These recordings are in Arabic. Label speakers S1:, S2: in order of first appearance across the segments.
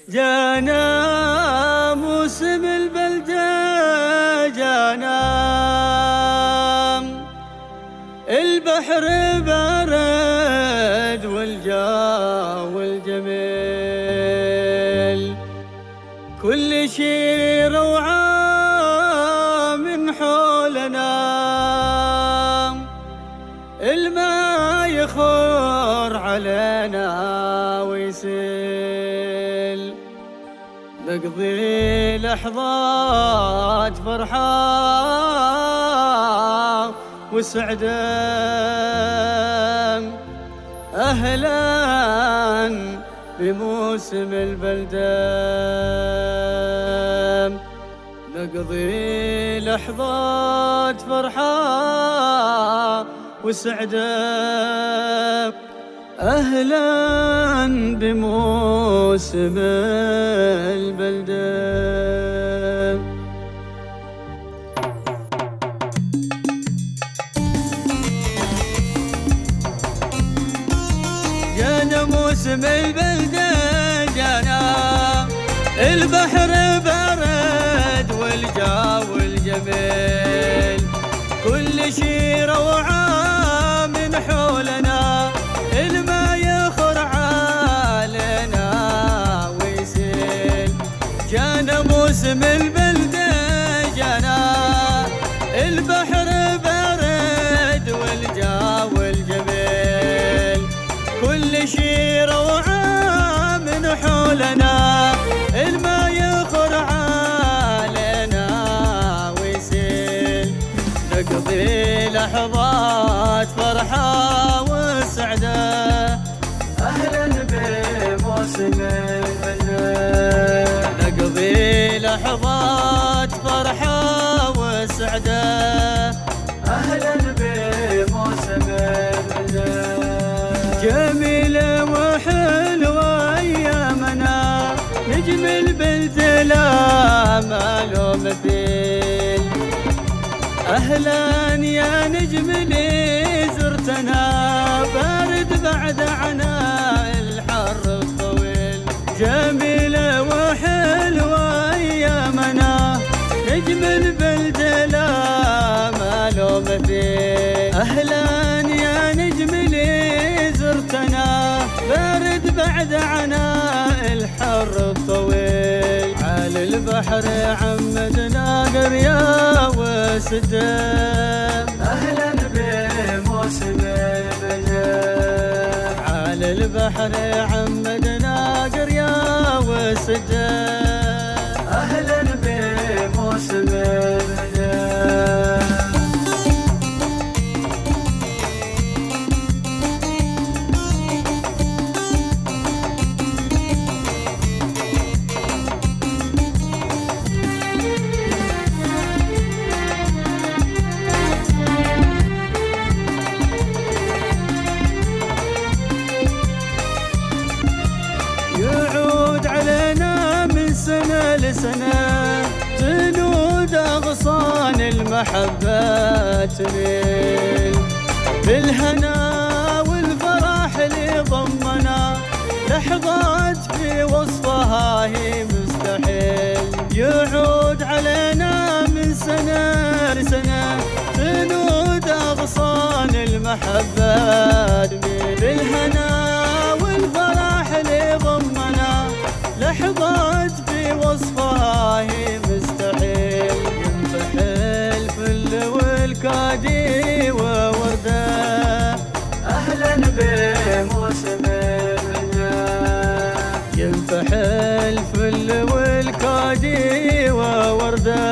S1: جانا موسم البلدة، جانا البحر بارد والجو الجميل، كل شي روعة من حولنا، الماء يخور علينا ويسيل، نقضي لحظات فرحة وسعدة، أهلاً بموسم البلدة، نقضي لحظات فرحة وسعدة، أهلاً بموسم البلدة. جانا موسم البلدة، جانا البحر بارد والجو الجميل، كل شي روعة من حولنا، الماء يخر علينا ويسيل، جانا موسم البلدة، جانا البحر بارد والجو الجميل، كل شي روعة من حولنا، الماء يخر علينا ويسيل، نقضي لحظات فرحة وسعدة، أهلاً بموسم البلدة، نقضي لحظات فرحة وسعدة، أهلاً بموسم البلدة. جميلة وحلوة أيامنا، نجم البلدة لا ما له مثيل، أهلاً يا نجم اللي زرتنا، بارد بعد عناء الحر الطويل، جميلة وحلوة أيامنا، نجم البلدة لا ما له مثيل، أهلاً يا نجم اللي زرتنا، بارد بعد عناء الحر الطويل، على البحر عمدنا قرية وسدة، أهلاً بموسم البلدة، على البحر عمدنا قرية وسدة، أهلاً بموسم البلدة. يعود علينا من سنة لسنة، جنود أغصان المحبة تميل، بالهنا والفرح اللي ضمنا، لحظات في وصفها هي مستحيل، يعود علينا من سنة لسنة، جنود أغصان المحبة تميل، بالهنا والفرح اللي ضمنا، لحظات في وصفها هي مستحيل، ينفح الفل والكادي ووردة، أهلاً بموسم البلدة، ينفح الفل والكادي ووردة،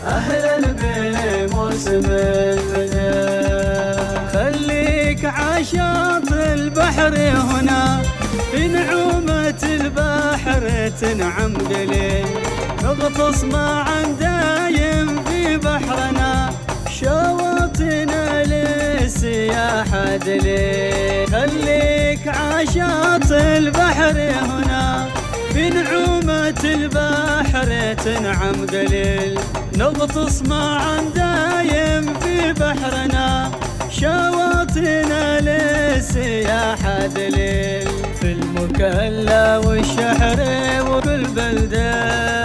S1: أهلاً بموسم البلدة. خليك عشاط البحر هنا، في نعومة البحر تنعم دليل، نغطس معاً دايم في بحرنا، شواطئنا للسياحة دليل، خليك عشاط البحر هنا، في نعومة البحر تنعم دليل، نغطس معاً دايم في بحرنا، شواطئنا للسياحة دليل، في المكلا والشحر وكل بلدة